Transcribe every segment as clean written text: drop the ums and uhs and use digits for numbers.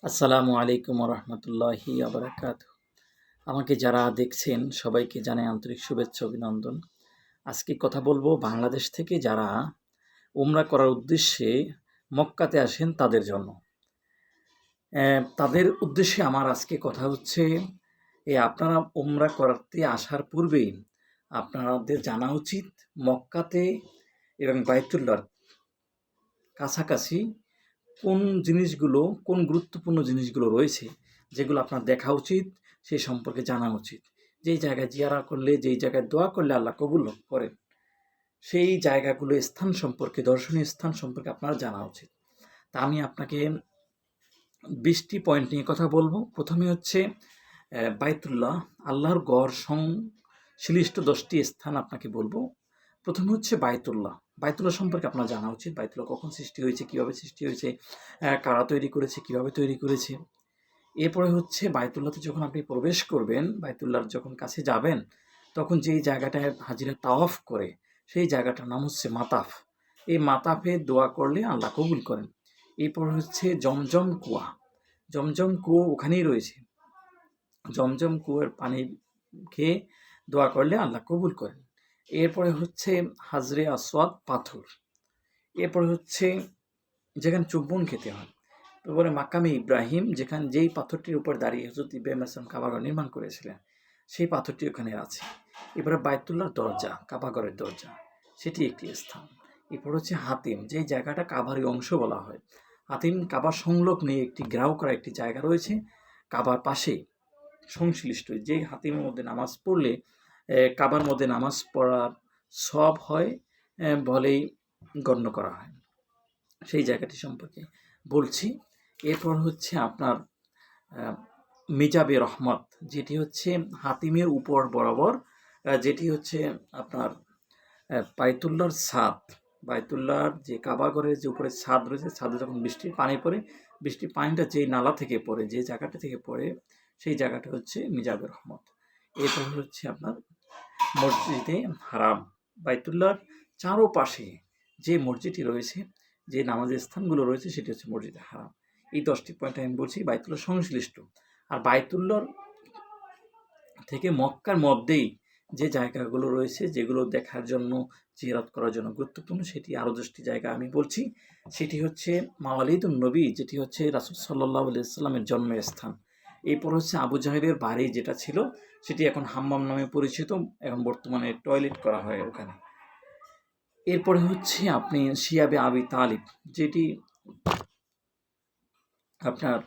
আসসালামু আলাইকুম রহমতুল্লাহি আবরাকাত। আমাকে যারা দেখছেন সবাইকে জানাই আন্তরিক শুভেচ্ছা অভিনন্দন। আজকে কথা বলবো বাংলাদেশ থেকে যারা উমরা করার উদ্দেশ্যে মক্কাতে আসেন তাদের জন্য। তাদের উদ্দেশ্যে আমার আজকে কথা হচ্ছে, আপনারা উমরা করতে আসার পূর্বেই আপনাদের জানা উচিত মক্কাতে এবং বাইতুল্লাহর কাছাকাছি কোন গুরুত্বপূর্ণ জিনিসগুলো রয়েছে যেগুলো আপনার দেখা উচিত, সেই সম্পর্কে জানা উচিত। যেই জায়গায় জিয়ারা করলে, যেই জায়গায় দোয়া করলে আল্লাহ কবুল করেন, সেই জায়গাগুলো স্থান সম্পর্কে, দর্শনীয় স্থান সম্পর্কে আপনার জানা উচিত। তা আমি আপনাকে 20টি পয়েন্ট নিয়ে কথা বলবো। প্রথমে হচ্ছে বাইতুল্লাহ, আল্লাহর গড় সংশ্লিষ্ট 10টি স্থান আপনাকে বলবো। প্রথমে হচ্ছে বাইতুল্লাহ। বাইতুল্লাহ সম্পর্কে আপনার জানা উচিত। বাইতুল্লাহ কখন সৃষ্টি হয়েছে, কীভাবে সৃষ্টি হয়েছে, কারা তৈরি করেছে, কীভাবে তৈরি করেছে। এরপরে হচ্ছে বাইতুল্লাহতে যখন আপনি প্রবেশ করবেন, বাইতুল্লাহর যখন কাছে যাবেন, তখন যেই জায়গাটায় হাজিরা তাওয়াফ করে, সেই জায়গাটার নাম হচ্ছে মাতাফ। এই মাতাফে দোয়া করলে আল্লাহ কবুল করেন। এরপর হচ্ছে জমজম কুয়া। জমজম কুয়ো ওখানেই রয়েছে। জমজম কুয়োর পানি খেয়ে দোয়া করলে আল্লাহ কবুল করেন। এরপরে হচ্ছে হাজরে আসওয়াদ পাথর। এরপরে হচ্ছে যেখানে চুম্বন খেতে হয়, তারপরে মাকামে ইব্রাহিম, যেই পাথরটির উপর দাঁড়িয়ে হযরত ইব্রাহিম আলাইহিস সালাম কাবাঘর নির্মাণ করেছিলেন, সেই পাথরটি ওখানে আছে। এবারে বাইতুল্লাহর দরজা, কাবাঘরের দরজা, সেটি একটি স্থান। এরপর হচ্ছে হাতিম, যেই জায়গাটা কাবারই অংশ বলা হয়। হাতিম কাবার সংলগ্নে একটি ঘেরাও করা একটি জায়গা রয়েছে, কাবার পাশে সংশ্লিষ্ট। যে হাতিমের মধ্যে নামাজ পড়লে কাবার মধ্যে নামাজ পড়ার সওয়াব হয় বলেই গণ্য করা হয়। সেই জায়গাটি সম্পর্কে বলছি। এরপর হচ্ছে আপনার মিজাবে রহমত, যেটি হচ্ছে হাতিমের উপর বরাবর, যেটি হচ্ছে আপনার বাইতুল্লাহর ছাদ। বাইতুল্লাহর যে কাবাঘরের যে উপরে ছাদ রয়েছে, ছাদে যখন বৃষ্টির পানি পড়ে, বৃষ্টির পানিটা যেই নালা থেকে পড়ে, যে জায়গাটা থেকে পড়ে, সেই জায়গাটা হচ্ছে মিজাবে রহমত। এরপর হচ্ছে আপনার মসজিদে হারাম। বাইতুল্লাহর চারোপাশে যে মসজিদটি রয়েছে, যে নামাজের স্থানগুলো রয়েছে, সেটি হচ্ছে মসজিদে হারাম। এই 10টি পয়েন্ট আমি বলছি বাইতুল্লাহ সংশ্লিষ্ট। আর বাইতুল্লাহর থেকে মক্কার মধ্যেই যে জায়গাগুলো রয়েছে, যেগুলো দেখার জন্য, জিয়ারত করার জন্য গুরুত্বপূর্ণ, সেটি আরও 10টি জায়গা আমি বলছি। সেটি হচ্ছে মাওয়ালিদুন নবী, যেটি হচ্ছে রাসূল সাল্লাল্লাহু আলাইহি ওয়াসাল্লামের জন্মস্থান। এরপর হচ্ছে আবু জাহেলের বাড়ি যেটা ছিল, সেটি এখন হাম্মাম নামে পরিচিত, এখন বর্তমানে টয়লেট করা হয় ওখানে। এরপরে হচ্ছে আপনি শিয়াবে আবি তালিব, যেটি আপনার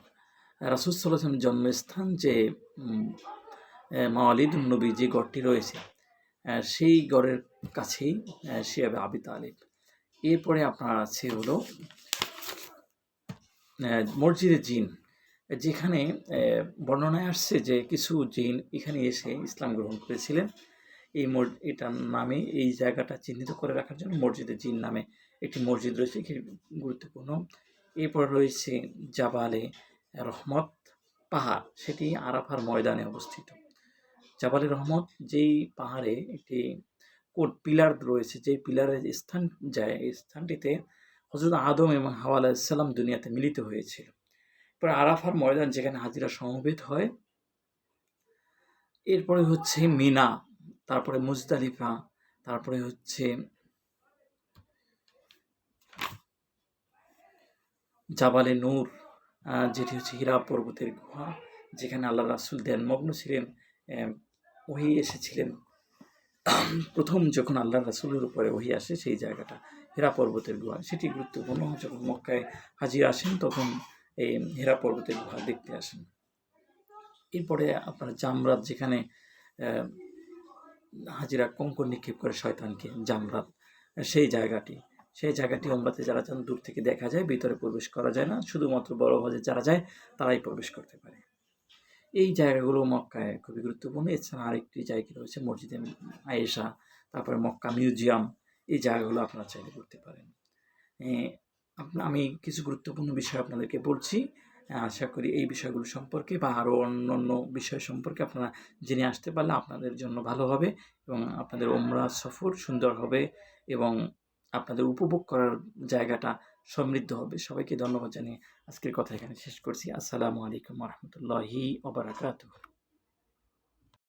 রাসূল সাল্লাল্লাহু আলাইহি ওয়াসাল্লামের জন্মস্থান, যে মাওয়ালিদুন নবী যে গড়টি রয়েছে, সেই গড়ের কাছেই শিয়াবে আবি তালিব। এরপরে আপনার আছে হলো মসজিদে জিন, যেখানে বর্ণনায় আসছে যে কিছু জিন এখানে এসে ইসলাম গ্রহণ করেছিলেন। এটার নামে, এই জায়গাটা চিহ্নিত করে রাখার জন্য মসজিদে জিন নামে একটি মসজিদ রয়েছে, এটি গুরুত্বপূর্ণ। এরপর রয়েছে জাবালে রহমত পাহাড়, সেটি আরাফার ময়দানে অবস্থিত। জাবালে রহমত, যেই পাহাড়ে একটি পিলার রয়েছে, যেই পিলারের স্থান যায়, এই স্থানটিতে হযরত আদম এবং হাওয়া আলাইহিস সালাম দুনিয়াতে মিলিত হয়েছিল। এরপর আরাফার ময়দান, যেখানে হাজিরা সমবেত হয়। এরপরে হচ্ছে মিনা, তারপরে মুজদালিফা, তারপরে হচ্ছে জাবালে নূর, যেটি হচ্ছে হীরা পর্বতের গুহা, যেখানে আল্লাহ রাসূল ধ্যানমগ্ন ছিলেন। ওহী এসেছিলেন প্রথম, যখন আল্লাহ রাসূলের উপরে ওহী আসে, সেই জায়গাটা হীরা পর্বতের গুহা, সেটি গুরুত্বপূর্ণ। যখন মক্কায় হাজিরা আসেন, তখন এই হীরা পর্বতের গুহা দেখতে আসেন। এরপরে আপনার জামরাত, যেখানে হাজিরা কঙ্কর নিক্ষেপ করে শয়তানকে, জামরাত, সেই জায়গাটি উমরাতে যারা যান, দূর থেকে দেখা যায়, ভিতরে প্রবেশ করা যায় না, শুধুমাত্র বড় হজে যারা যায় তারাই প্রবেশ করতে পারে। এই জায়গাগুলো মক্কায় খুবই গুরুত্বপূর্ণ। এছাড়া আরেকটি জায়গা রয়েছে মসজিদে আয়েশা, তারপরে মক্কা মিউজিয়াম। এই জায়গাগুলো আপনারা চাইলে ঘুরতে পারেন। আমি কিছু গুরুত্বপূর্ণ বিষয় আপনাদেরকে বলছি। আশা করি এই বিষয়গুলো সম্পর্কে বা আরও অন্যান্য বিষয় সম্পর্কে আপনারা জেনে আসতে পারলে আপনাদের জন্য ভালো হবে, এবং আপনাদের উমরা সফর সুন্দর হবে, এবং আপনাদের উপভোগ করার জায়গাটা সমৃদ্ধ হবে। সবাইকে ধন্যবাদ জানিয়ে আজকের কথা এখানে শেষ করছি। আসসালামু আলাইকুম ওয়া রাহমাতুল্লাহি ওয়া বারাকাতুহু।